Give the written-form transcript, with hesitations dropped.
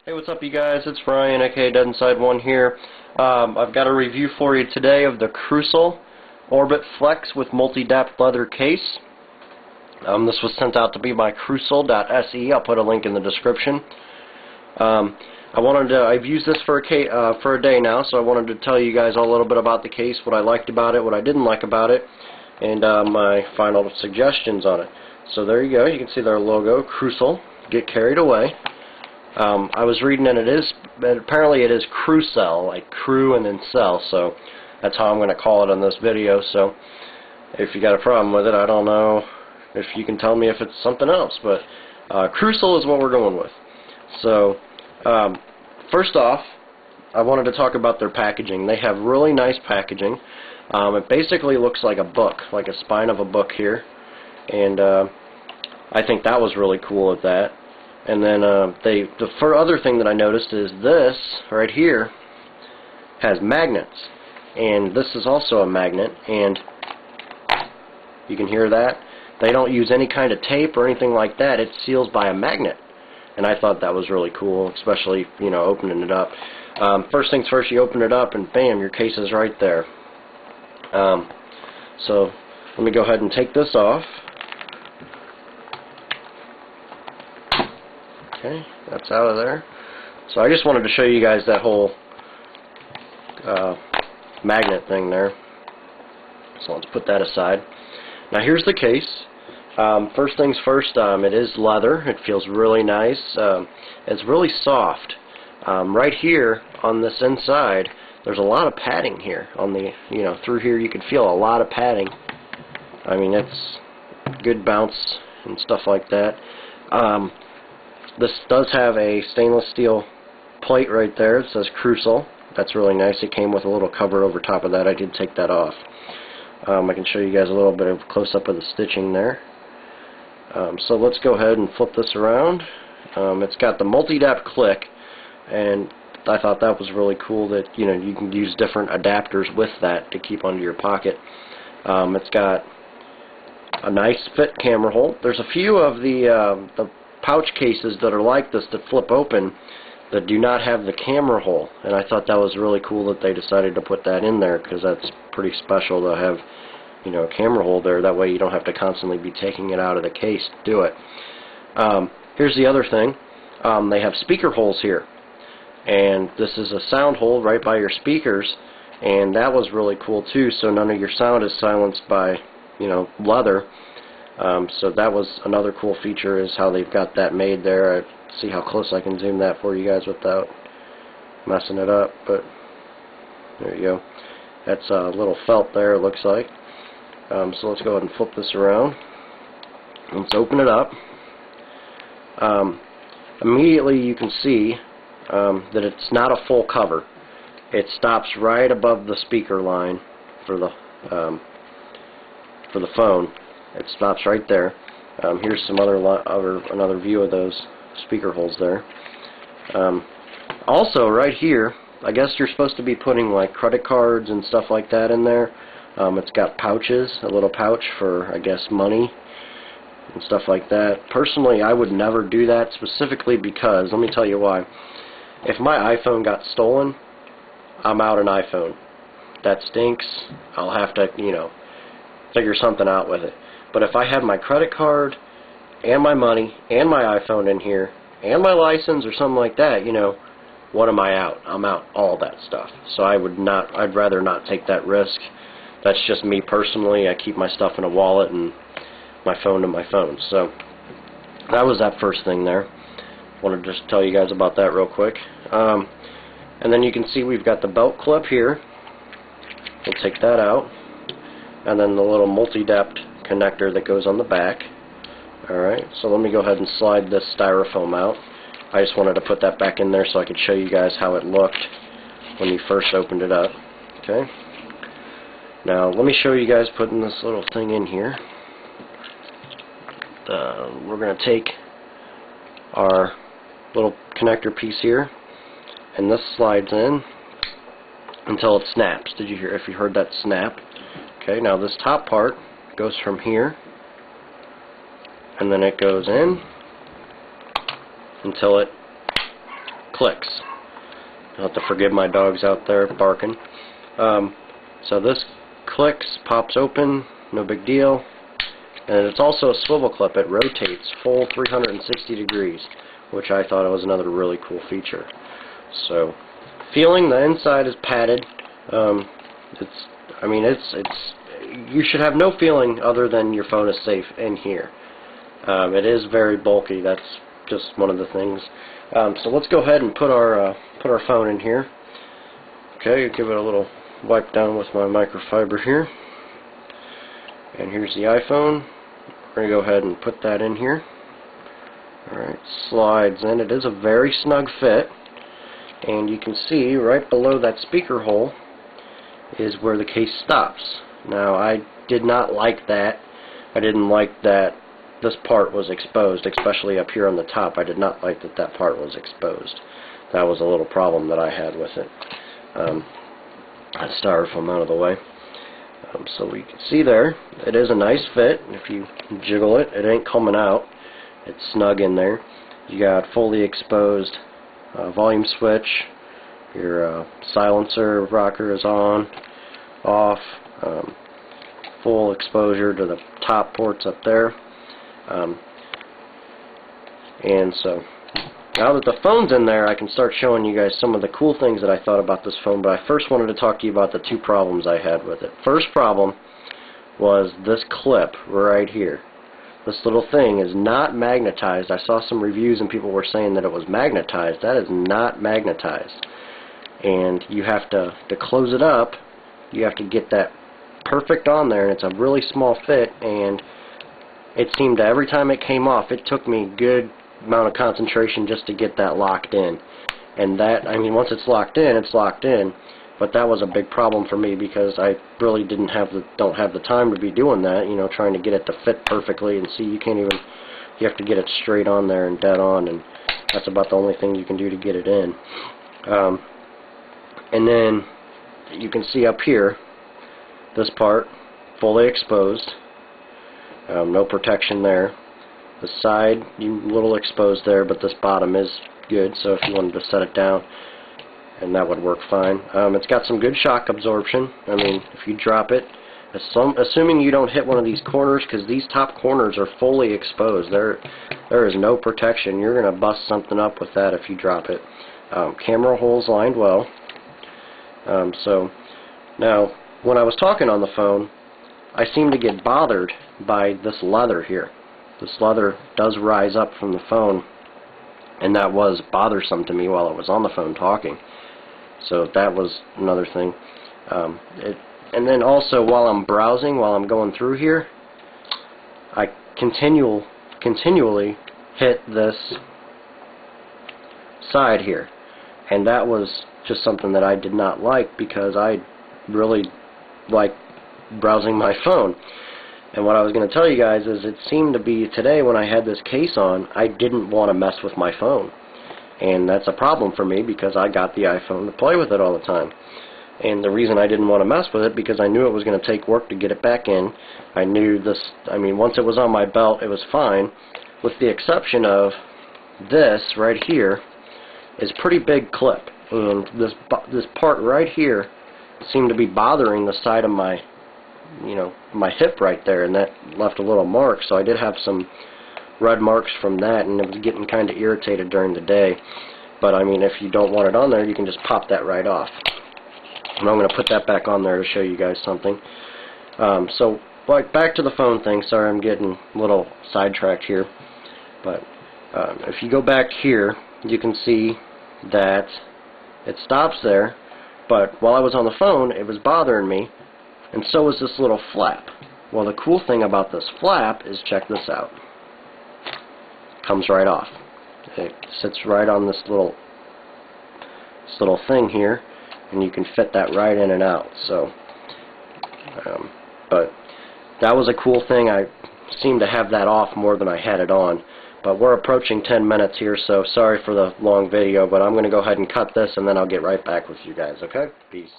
Hey, what's up, you guys? It's Ryan, aka Dead Inside One here. I've got a review for you today of the Krusell Orbit Flex with multi-depth leather case. This was sent out to me by Krusell.se. I'll put a link in the description. I've used this for a day now, so I wanted to tell you guys a little bit about the case, what I liked about it, what I didn't like about it, and my final suggestions on it. So there you go. You can see their logo, Krusell. Get carried away. I was reading, and apparently it is Krusell, like crew and then cell, so that's how I'm going to call it on this video. So if you got a problem with it, I don't know if you can tell me if it's something else, but Krusell is what we're going with. So first off, I wanted to talk about their packaging. They have really nice packaging. It basically looks like a book, like a spine of a book here, and I think that was really cool at that. And then the other thing that I noticed is this right here has magnets, and this is also a magnet, and you can hear that. They don't use any kind of tape or anything like that. It seals by a magnet, and I thought that was really cool, especially, you know, opening it up. First things first, you open it up, and bam, your case is right there. So let me go ahead and take this off. Okay, that's out of there. So I just wanted to show you guys that whole magnet thing there. So let's put that aside. Now here's the case. First things first, it is leather. It feels really nice. It's really soft. Right here on this inside, there's a lot of padding here. On the, you know, through here you can feel a lot of padding. I mean, it's good bounce and stuff like that. This does have a stainless steel plate right there. It says Krusell. That's really nice. It came with a little cover over top of that. I did take that off. I can show you guys a little bit of close-up of the stitching there. So let's go ahead and flip this around. It's got the multi-depth click, and I thought that was really cool that, you know, you can use different adapters with that to keep under your pocket. It's got a nice fit camera hole. There's a few of the pouch cases that are like this that flip open that do not have the camera hole, and I thought that was really cool that they decided to put that in there, because that's pretty special to have, you know, a camera hole there. That way you don't have to constantly be taking it out of the case to do it. Here's the other thing. They have speaker holes here, and this is a sound hole right by your speakers, and that was really cool too, so none of your sound is silenced by, you know, leather. So that was another cool feature, is how they've got that made there. See how close I can zoom that for you guys without messing it up, but there you go. That's a little felt there, it looks like. So let's go ahead and flip this around. Let's open it up. Immediately you can see that it's not a full cover. It stops right above the speaker line for the phone. It stops right there. Here's some another view of those speaker holes there. Also, right here, I guess you're supposed to be putting like credit cards and stuff like that in there. It's got pouches, a little pouch for, I guess, money and stuff like that. Personally, I would never do that, specifically because, let me tell you why. If my iPhone got stolen, I'm out an iPhone. That stinks. I'll have to, you know, figure something out with it. But if I have my credit card and my money and my iPhone in here and my license or something like that, you know, what am I out? I'm out all that stuff. So I'd rather not take that risk. That's just me personally. I keep my stuff in a wallet and my phone in my phone. So that was that first thing there. Wanted to just tell you guys about that real quick. And then you can see we've got the belt clip here. We'll take that out. And then the little multi-depth connector that goes on the back. Alright, so let me go ahead and slide this styrofoam out. I just wanted to put that back in there so I could show you guys how it looked when you first opened it up. Okay. Now let me show you guys putting this little thing in here. We're going to take our little connector piece here, and this slides in until it snaps. Did you hear? If you heard that snap? Okay. Now this top part goes from here, and then it goes in until it clicks. You'll have to forgive my dogs out there barking. So this clicks, pops open, no big deal. And it's also a swivel clip. It rotates full 360 degrees, which I thought was another really cool feature. So, feeling the inside is padded. You should have no feeling other than your phone is safe in here. It is very bulky. That's just one of the things. So let's go ahead and put our phone in here. Okay, give it a little wipe down with my microfiber here. And here's the iPhone. We're going to go ahead and put that in here. Alright, slides in. It is a very snug fit. And you can see right below that speaker hole is where the case stops. Now, I did not like that. I didn't like that this part was exposed, especially up here on the top. I did not like that that part was exposed. That was a little problem that I had with it. That styrofoam out of the way. So we can see there, it is a nice fit. If you jiggle it, it ain't coming out. It's snug in there. You got fully exposed volume switch. Your silencer rocker is on, off. Full exposure to the top ports up there. And so now that the phone's in there, I can start showing you guys some of the cool things that I thought about this phone, but I first wanted to talk to you about the two problems I had with it. First problem was this clip right here. This little thing is not magnetized. I saw some reviews and people were saying that it was magnetized. That is not magnetized. And you have to close it up, you have to get that perfect on there, and it's a really small fit, and it seemed that every time it came off, it took me a good amount of concentration just to get that locked in. And that, I mean, once it's locked in, it's locked in. But that was a big problem for me because I really don't have the time to be doing that, you know, trying to get it to fit perfectly. And see, you have to get it straight on there and dead on, and that's about the only thing you can do to get it in. And then you can see up here, this part fully exposed. No protection there. The side, a little exposed there, but this bottom is good, so if you wanted to set it down, and that would work fine. It's got some good shock absorption. I mean, if you drop it, assuming you don't hit one of these corners, because these top corners are fully exposed, there is no protection. You're going to bust something up with that if you drop it. Camera holes lined well. So, now, when I was talking on the phone, I seem to get bothered by this leather here. This leather does rise up from the phone, and that was bothersome to me while I was on the phone talking. So that was another thing. And then also while I'm browsing, while I'm going through here, I continually hit this side here. And that was just something that I did not like because I really like browsing my phone. And what I was going to tell you guys is it seemed to be today when I had this case on, I didn't want to mess with my phone. And that's a problem for me because I got the iPhone to play with it all the time. And the reason I didn't want to mess with it because I knew it was going to take work to get it back in. I knew this, I mean, once it was on my belt, it was fine. With the exception of this right here is a pretty big clip. And this part right here seemed to be bothering the side of my, you know, my hip right there, and that left a little mark. So I did have some red marks from that, and it was getting kind of irritated during the day. But I mean, if you don't want it on there, you can just pop that right off. And I'm going to put that back on there to show you guys something. So like back to the phone thing. Sorry, I'm getting a little sidetracked here. But if you go back here, you can see that it stops there. But while I was on the phone, it was bothering me. And so is this little flap. Well, the cool thing about this flap is, check this out. It comes right off. It sits right on this little thing here, and you can fit that right in and out. So, but that was a cool thing. I seem to have that off more than I had it on. But we're approaching 10 minutes here, so sorry for the long video, but I'm going to go ahead and cut this, and then I'll get right back with you guys, okay? Peace.